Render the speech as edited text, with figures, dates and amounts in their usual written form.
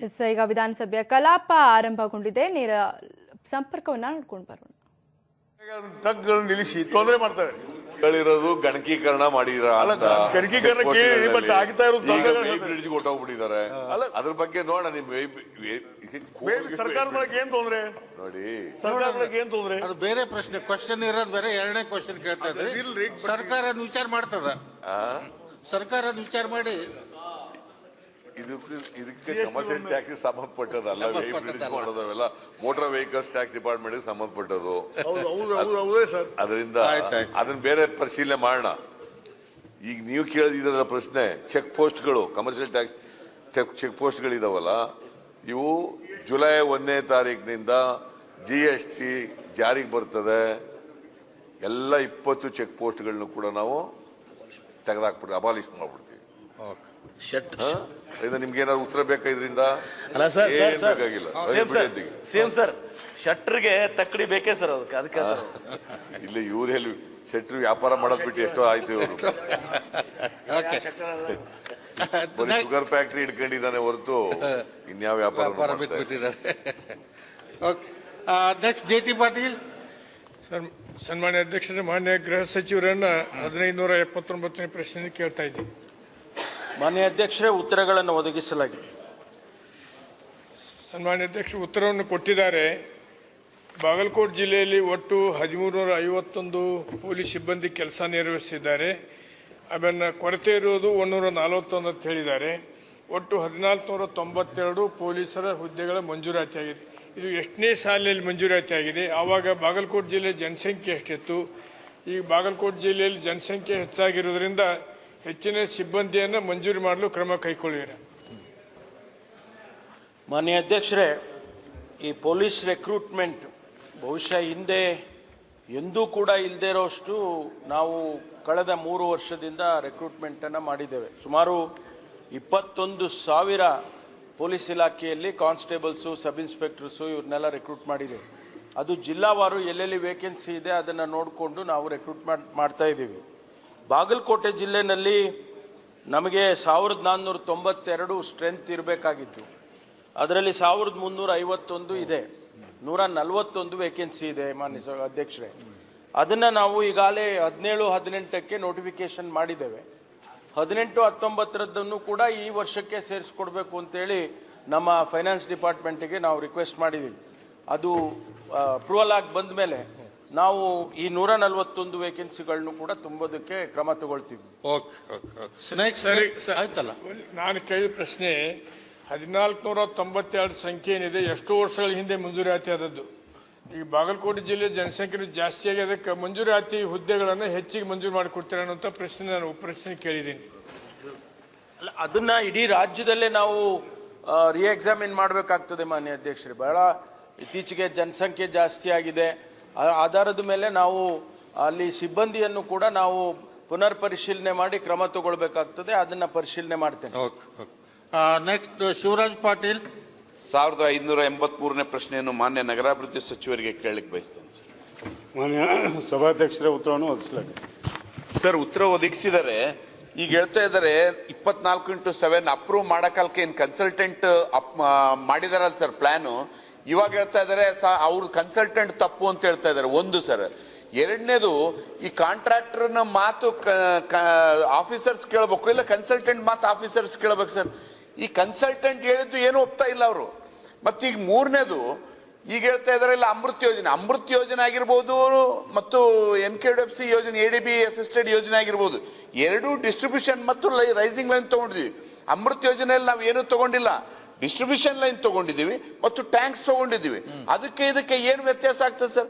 ಈಗ ವಿಧಾನಸಭೆಯ ಕಲಾಪ ಆರಂಭಗೊಂಡಿದೆ. ನೇರ ಸಂಪರ್ಕವನ್ನ ನೋಡ್ಕೊಂಡು ಬರೋಣ. ಟ್ರಕ್ಗಳನ್ನು ನಿಲ್ಲಿಸಿ ತೊಂದರೆ ಮಾಡ್ತಾರೆ. ಗಣಕೀಕರಣ ಮಾಡಿದ್ರ ಹೊಟ್ಟೋಗ್ಬಿಟ್ಟಿದ್ದಾರೆ. ಅದ್ರ ಬಗ್ಗೆ ನೋಡ ಸರ್ಕಾರ ಬಳಕೆ ಏನ್ ತೊಂದ್ರೆ ನೋಡಿ. ಸರ್ಕಾರ ಬಳಕೆ ಏನ್ ತೊಂದ್ರೆ ಅದು ಬೇರೆ ಪ್ರಶ್ನೆ. ಕ್ವಶನ್ ಇರೋದು ಬೇರೆ, ಎರಡನೇ ಕ್ವಶನ್ ಕೇಳ್ತಾ ಇದ್ರೆ ಸರ್ಕಾರ ವಿಚಾರ ಮಾಡ್ತದ. ಸರ್ಕಾರ ವಿಚಾರ ಮಾಡಿ ಇದಕ್ಕೆ ಕಮರ್ಷಿಯಲ್ ಟ್ಯಾಕ್ಸ್ ಸಂಬಂಧಪಟ್ಟದಲ್ಲ, ಮಾಡೋದವೆಲ್ಲ ಮೋಟಾರ್ ವೆಹಿಕಲ್ಸ್ ಟ್ಯಾಕ್ಸ್ ಡಿಪಾರ್ಟ್ಮೆಂಟ್ ಸಂಬಂಧಪಟ್ಟದು. ಅದರಿಂದ ಅದನ್ನ ಬೇರೆ ಪರಿಶೀಲನೆ ಮಾಡೋಣ. ಈಗ ನೀವು ಕೇಳಿದ ಪ್ರಶ್ನೆ ಚೆಕ್ ಪೋಸ್ಟ್ಗಳು, ಕಮರ್ಷಿಯಲ್ ಟ್ಯಾಕ್ಸ್ ಚೆಕ್ ಪೋಸ್ಟ್ಗಳಿದಾವಲ್ಲ, ಇವು ಜುಲೈ 1ನೇ ತಾರೀಕಿನಿಂದ GST ಜಾರಿಗೆ ಬರ್ತದೆ. ಎಲ್ಲ 20 ಚೆಕ್ ಪೋಸ್ಟ್ಗಳನ್ನು ಕೂಡ ನಾವು ತೆಗೆದಾಕ್ಬಿಡ್ತೀವಿ, ಅಬಾಲಿಷ್ ಮಾಡ್ಬಿಡ್ತೀವಿ. ನಿಮ್ಗೆ ಏನಾದ್ರು ಉತ್ತರ ಬೇಕಾ ಇದರಿಂದ? ಅಲ್ಲ ಸರ್, ಬೇಕಾಗಿಲ್ಲ. ಸೇಮ್ ಸರ್, ಶಟ್ರಿಗೆ ತಕ್ಕಡಿ ಬೇಕೇ ಸರ್ ಅದಕ್ಕೆ. ಇಲ್ಲ, ಇವ್ರು ಶೆಟ್ರು ವ್ಯಾಪಾರ ಮಾಡೋದ್ ಬಿಟ್ಟು ಎಷ್ಟೋ ಆಯ್ತು. ಇವರು ಬರೀ ಶುಗರ್ ಫ್ಯಾಕ್ಟ್ರಿ ಇಟ್ಕೊಂಡಿದ್ದಾನೆ ಹೊರತು ಇನ್ಯಾವ ವ್ಯಾಪಾರ ಬಿಟ್ಬಿಟ್ಟಿದ್ದಾರೆ. Next JT Patil sir. ಸನ್ಮಾನ್ಯ ಅಧ್ಯಕ್ಷರೇ, ಮಾನ್ಯ ಗೃಹ ಸಚಿವರನ್ನ 1579ನೇ ಪ್ರಶ್ನೆ ಕೇಳ್ತಾ ಇದ್ದೀನಿ. ಮಾನ್ಯ ಅಧ್ಯಕ್ಷರೇ, ಉತ್ತರಗಳನ್ನು ಒದಗಿಸಲಾಗಿದೆ. ಸನ್ಮಾನ್ಯ ಅಧ್ಯಕ್ಷ ಉತ್ತರವನ್ನು ಕೊಟ್ಟಿದ್ದಾರೆ. ಬಾಗಲಕೋಟೆ ಜಿಲ್ಲೆಯಲ್ಲಿ ಒಟ್ಟು 1351 ಪೊಲೀಸ್ ಸಿಬ್ಬಂದಿ ಕೆಲಸ ನಿರ್ವಹಿಸಿದ್ದಾರೆ. ಅದನ್ನು ಕೊರತೆ ಇರುವುದು 141 ಅಂತ ಹೇಳಿದ್ದಾರೆ. ಒಟ್ಟು 1492 ಪೊಲೀಸರ ಹುದ್ದೆಗಳ ಮಂಜೂರಾತಿ ಆಗಿದೆ. ಇದು ಎಷ್ಟನೇ ಸಾಲಿನಲ್ಲಿ ಮಂಜೂರಾತಿ ಆಗಿದೆ? ಆವಾಗ ಬಾಗಲಕೋಟೆ ಜಿಲ್ಲೆ ಜನಸಂಖ್ಯೆ ಎಷ್ಟಿತ್ತು? ಈಗ ಬಾಗಲಕೋಟೆ ಜಿಲ್ಲೆಯಲ್ಲಿ ಜನಸಂಖ್ಯೆ ಹೆಚ್ಚಾಗಿರೋದ್ರಿಂದ ಹೆಚ್ಚಿನ ಸಿಬ್ಬಂದಿಯನ್ನು ಮಂಜೂರು ಮಾಡಲು ಕ್ರಮ ಕೈಗೊಳ್ಳಿರ. ಮಾನ್ಯ ಅಧ್ಯಕ್ಷರೇ, ಈ ಪೊಲೀಸ್ ರೆಕ್ರೂಟ್ಮೆಂಟ್ ಬಹುಶಃ ಹಿಂದೆ ಎಂದೂ ಕೂಡ ಇಲ್ಲದೇ ಇರೋಷ್ಟು ನಾವು ಕಳೆದ 3 ವರ್ಷದಿಂದ ರೆಕ್ರೂಟ್ಮೆಂಟನ್ನು ಮಾಡಿದ್ದೇವೆ. ಸುಮಾರು 21,000 ಪೊಲೀಸ್ ಇಲಾಖೆಯಲ್ಲಿ ಕಾನ್ಸ್ಟೇಬಲ್ಸು, ಸಬ್ ಇನ್ಸ್ಪೆಕ್ಟರ್ಸು ಇವ್ರನ್ನೆಲ್ಲ ರೆಕ್ರೂಟ್ ಮಾಡಿದ್ದೇವೆ. ಅದು ಜಿಲ್ಲಾವಾರು ಎಲ್ಲೆಲ್ಲಿ ವೇಕೆನ್ಸಿ ಇದೆ ಅದನ್ನು ನೋಡಿಕೊಂಡು ನಾವು ರೆಕ್ರೂಟ್ ಮಾಡ್ತಾ ಇದ್ದೀವಿ. ಬಾಗಲಕೋಟೆ ಜಿಲ್ಲೆನಲ್ಲಿ ನಮಗೆ 1492 ಸ್ಟ್ರೆಂತ್ ಇರಬೇಕಾಗಿತ್ತು. ಅದರಲ್ಲಿ 1351 ಇದೆ. 141 ವೇಕೆನ್ಸಿ ಇದೆ ಮಾನ್ಯ ಅಧ್ಯಕ್ಷರೇ. ಅದನ್ನು ನಾವು ಈಗಾಗಲೇ 17-18ಕ್ಕೆ ನೋಟಿಫಿಕೇಶನ್ ಮಾಡಿದ್ದೇವೆ. 18-19 ಕೂಡ ಈ ವರ್ಷಕ್ಕೆ ಸೇರಿಸ್ಕೊಡ್ಬೇಕು ಅಂತೇಳಿ ನಮ್ಮ ಫೈನಾನ್ಸ್ ಡಿಪಾರ್ಟ್ಮೆಂಟಿಗೆ ನಾವು ರಿಕ್ವೆಸ್ಟ್ ಮಾಡಿದ್ದೀವಿ. ಅದು ಅಪ್ರೂವಲ್ ಆಗಿ ಬಂದ ಮೇಲೆ ನಾವು ಈ 141 ವೇಕೆನ್ಸಿಗಳನ್ನು ಕೂಡ ತುಂಬೋದಕ್ಕೆ ಕ್ರಮ ತಗೊಳ್ತೀವಿ. ಆಯ್ತಲ್ಲ, ನಾನು ಕೇಳಿದ ಪ್ರಶ್ನೆ 1492 ಸಂಖ್ಯೆ ಏನಿದೆ, ಎಷ್ಟೋ ವರ್ಷಗಳ ಹಿಂದೆ ಮಂಜೂರಾತಿ ಆದದ್ದು. ಈಗ ಬಾಗಲಕೋಟೆ ಜಿಲ್ಲೆ ಜನಸಂಖ್ಯೆ ಜಾಸ್ತಿ ಆಗಿ ಅದಕ್ಕೆ ಮಂಜೂರಾತಿ ಹುದ್ದೆಗಳನ್ನು ಹೆಚ್ಚಿಗೆ ಮಂಜೂರು ಮಾಡಿಕೊಡ್ತಾರೆ ಅನ್ನೋಂಥ ಪ್ರಶ್ನೆ ನಾನು ಪ್ರಶ್ನೆ ಕೇಳಿದ್ದೀನಿ. ಅಲ್ಲ, ಅದನ್ನ ಇಡೀ ರಾಜ್ಯದಲ್ಲೇ ನಾವು ಎಕ್ಸಾಮಿನ್ ಮಾಡಬೇಕಾಗ್ತದೆ ಮಾನ್ಯ ಅಧ್ಯಕ್ಷರೇ. ಬಹಳ ಇತ್ತೀಚೆಗೆ ಜನಸಂಖ್ಯೆ ಜಾಸ್ತಿ ಆಗಿದೆ. ಆಧಾರದ ಮೇಲೆ ನಾವು ಅಲ್ಲಿ ಸಿಬ್ಬಂದಿಯನ್ನು ಕೂಡ ನಾವು ಪುನರ್ ಪರಿಶೀಲನೆ ಮಾಡಿ ಕ್ರಮ ತಗೊಳ್ಬೇಕಾಗ್ತದೆ. ಅದನ್ನ ಪರಿಶೀಲನೆ ಮಾಡ್ತೇನೆ. ನೆಕ್ಸ್ಟ್ ಶಿವರಾಜ್ ಪಾಟೀಲ್. 1583ನೇ ಪ್ರಶ್ನೆಯನ್ನು ಮಾನ್ಯ ನಗರಾಭಿವೃದ್ಧಿ ಸಚಿವರಿಗೆ ಕೇಳಲಿಕ್ಕೆ ಬಯಸ್ತೇನೆ ಸರ್. ಮಾನ್ಯ ಸಭಾಧ್ಯಕ್ಷರ ಉತ್ತರವನ್ನು ಒದಗಿಸಲಾಗಿದೆ. ಸರ್, ಉತ್ತರ ಒದಗಿಸಿದರೆ ಈಗ ಹೇಳ್ತಾ ಇದ್ದಾರೆ 24x7 ಅಪ್ರೂವ್ ಮಾಡಕ್ಕಲ್ಕೆ ಏನು ಕನ್ಸಲ್ಟೆಂಟ್ ಮಾಡಿದಾರಲ್ಲ ಸರ್ ಪ್ಲಾನು. ಇವಾಗ ಹೇಳ್ತಾ ಇದ್ದಾರೆ ಅವ್ರ ಕನ್ಸಲ್ಟೆಂಟ್ ತಪ್ಪು ಅಂತ ಹೇಳ್ತಾ ಇದ್ದಾರೆ. ಒಂದು ಸರ್. ಎರಡನೇದು, ಈ ಕಾಂಟ್ರಾಕ್ಟರ್ನ ಮಾತು ಆಫೀಸರ್ಸ್ ಕೇಳಬೇಕು, ಇಲ್ಲ ಕನ್ಸಲ್ಟೆಂಟ್ ಮಾತು ಆಫೀಸರ್ಸ್ ಕೇಳಬೇಕು ಸರ್. ಈ ಕನ್ಸಲ್ಟೆಂಟ್ ಹೇಳಿದ್ದು ಏನು ಒಪ್ತಾ ಇಲ್ಲ ಅವರು. ಮತ್ತೀಗ ಮೂರನೇದು, ಈಗ ಹೇಳ್ತಾ ಇದಾರೆ ಇಲ್ಲ ಅಮೃತ್ ಯೋಜನೆ ಆಗಿರ್ಬೋದು ಮತ್ತು NKFC ಯೋಜನೆ, ADB ಅಸಿಸ್ಟೆಡ್ ಯೋಜನೆ ಆಗಿರ್ಬೋದು, ಎರಡೂ ಡಿಸ್ಟ್ರಿಬ್ಯೂಷನ್ ಮತ್ತು ರೈಸಿಂಗ್ ಲೈನ್ ತಗೊಂಡಿದ್ವಿ. ಅಮೃತ್ ಯೋಜನೆಯಲ್ಲಿ ನಾವು ಏನು ತಗೊಂಡಿಲ್ಲ, ಡಿಸ್ಟ್ರಿಬ್ಯೂಷನ್ ಲೈನ್ ತಗೊಂಡಿದ್ದೀವಿ ಮತ್ತು ಟ್ಯಾಂಕ್ಸ್ ತಗೊಂಡಿದ್ದೀವಿ. ಅದಕ್ಕೆ ಇದಕ್ಕೆ ಏನು ವ್ಯತ್ಯಾಸ ಆಗ್ತದೆ ಸರ್?